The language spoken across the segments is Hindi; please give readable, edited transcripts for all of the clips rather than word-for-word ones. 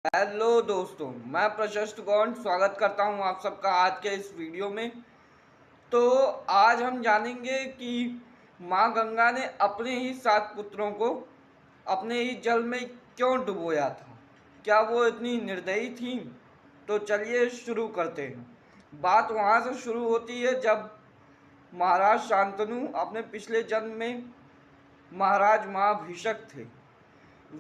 हेलो दोस्तों, मैं प्रशस्त गौंड स्वागत करता हूं आप सबका आज के इस वीडियो में। तो आज हम जानेंगे कि माँ गंगा ने अपने ही 7 पुत्रों को अपने ही जल में क्यों डुबोया था। क्या वो इतनी निर्दयी थीं? तो चलिए शुरू करते हैं। बात वहाँ से शुरू होती है जब महाराज शांतनु अपने पिछले जन्म में महाराज महाभिषक थे।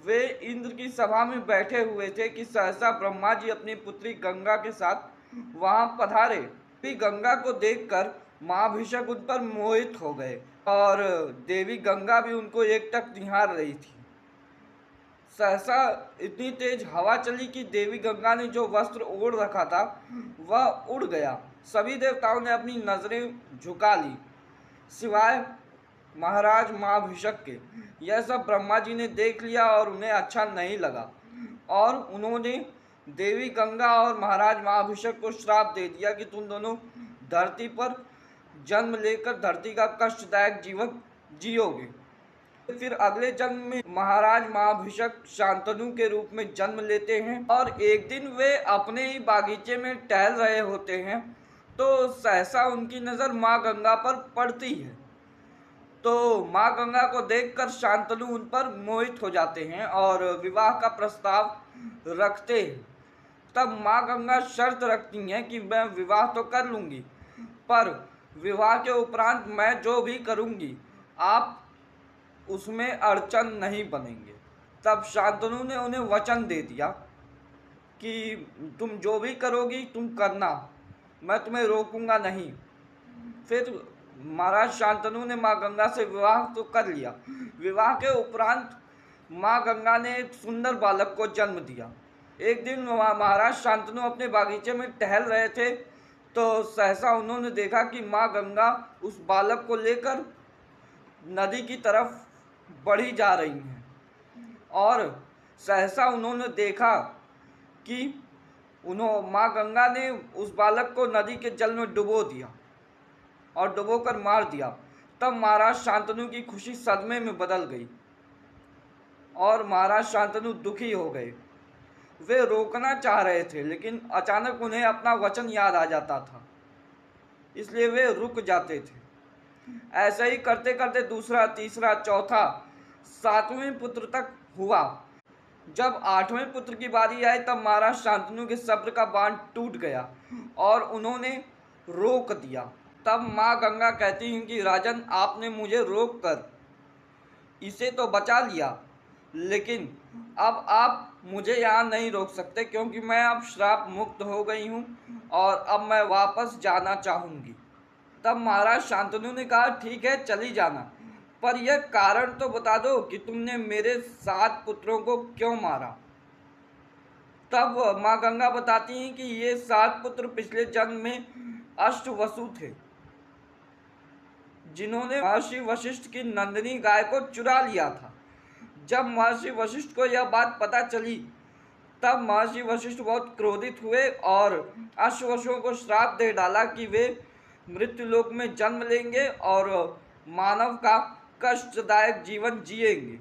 वे इंद्र की सभा में बैठे हुए थे कि सहसा ब्रह्मा जी अपनी पुत्री गंगा के साथ वहां पधारे। देवी गंगा को देखकर महाभिषक उन पर मोहित हो गए और देवी गंगा भी उनको एकटक निहार रही थी। सहसा इतनी तेज हवा चली कि देवी गंगा ने जो वस्त्र ओढ़ रखा था वह उड़ गया। सभी देवताओं ने अपनी नजरें झुका ली सिवाय महाराज महाभिषक के। यह सब ब्रह्मा जी ने देख लिया और उन्हें अच्छा नहीं लगा और उन्होंने देवी गंगा और महाराज महाभिषक को श्राप दे दिया कि तुम दोनों धरती पर जन्म लेकर धरती का कष्टदायक जीवन जियोगे। फिर अगले जन्म में महाराज महाभिषक शांतनु के रूप में जन्म लेते हैं और एक दिन वे अपने ही बागीचे में टहल रहे होते हैं तो सहसा उनकी नज़र माँ गंगा पर पड़ती है। तो माँ गंगा को देखकर शांतनु उन पर मोहित हो जाते हैं और विवाह का प्रस्ताव रखते हैं। तब माँ गंगा शर्त रखती हैं कि मैं विवाह तो कर लूँगी, पर विवाह के उपरांत मैं जो भी करूँगी आप उसमें अड़चन नहीं बनेंगे। तब शांतनु ने उन्हें वचन दे दिया कि तुम जो भी करोगी तुम करना, मैं तुम्हें रोकूंगा नहीं। फिर महाराज शांतनु ने माँ गंगा से विवाह तो कर लिया। विवाह के उपरांत माँ गंगा ने एक सुंदर बालक को जन्म दिया। एक दिन महाराज शांतनु अपने बागीचे में टहल रहे थे तो सहसा उन्होंने देखा कि माँ गंगा उस बालक को लेकर नदी की तरफ बढ़ी जा रही हैं और सहसा उन्होंने देखा कि माँ गंगा ने उस बालक को नदी के जल में डुबो दिया और डुबोकर मार दिया। तब महाराज शांतनु की खुशी सदमे में बदल गई और महाराज शांतनु दुखी हो गए। वे रोकना चाह रहे थे लेकिन अचानक उन्हें अपना वचन याद आ जाता था, इसलिए वे रुक जाते थे। ऐसे ही करते करते दूसरा, तीसरा, चौथा, 7वें पुत्र तक हुआ। जब 8वें पुत्र की बारी आई तब महाराज शांतनु के सब्र का बांध टूट गया और उन्होंने रोक दिया। तब माँ गंगा कहती हैं कि राजन, आपने मुझे रोक कर इसे तो बचा लिया, लेकिन अब आप मुझे यहाँ नहीं रोक सकते क्योंकि मैं अब श्राप मुक्त हो गई हूँ और अब मैं वापस जाना चाहूँगी। तब महाराज शांतनु ने कहा, ठीक है चली जाना, पर यह कारण तो बता दो कि तुमने मेरे 7 पुत्रों को क्यों मारा। तब माँ गंगा बताती हैं कि ये 7 पुत्र पिछले जन्म में अष्टवसु थे जिन्होंने महर्षि वशिष्ठ की नंदिनी गाय को चुरा लिया था। जब महर्षि वशिष्ठ को यह बात पता चली तब महर्षि वशिष्ठ बहुत क्रोधित हुए और अश्ववसुओं को श्राप दे डाला कि वे मृत्युलोक में जन्म लेंगे और मानव का कष्टदायक जीवन जिएंगे।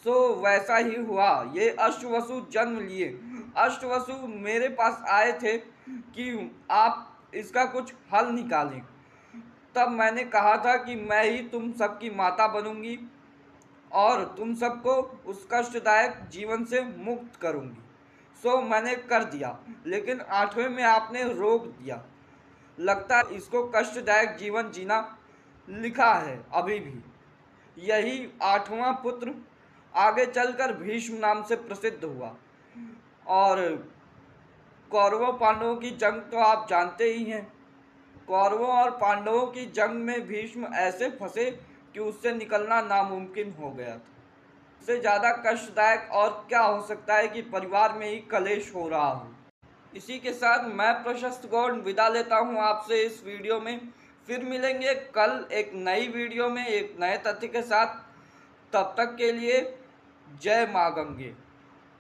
सो वैसा ही हुआ, ये अष्टवसु जन्म लिए। अष्टवसु मेरे पास आए थे कि आप इसका कुछ हल निकालें। तब मैंने कहा था कि मैं ही तुम सबकी माता बनूंगी और तुम सबको उस कष्टदायक जीवन से मुक्त करूंगी। सो मैंने कर दिया, लेकिन 8वें में आपने रोक दिया। लगता है इसको कष्टदायक जीवन जीना लिखा है अभी भी। यही 8वां पुत्र आगे चलकर भीष्म नाम से प्रसिद्ध हुआ और कौरवों पांडवों की जंग तो आप जानते ही हैं। कौरवों और पांडवों की जंग में भीष्म ऐसे फंसे कि उससे निकलना नामुमकिन हो गया था। इससे ज़्यादा कष्टदायक और क्या हो सकता है कि परिवार में ही कलेश हो रहा हो। इसी के साथ मैं प्रशस्त गौड़ विदा लेता हूं आपसे इस वीडियो में। फिर मिलेंगे कल एक नई वीडियो में एक नए तथ्य के साथ। तब तक के लिए जय माँ गंगे।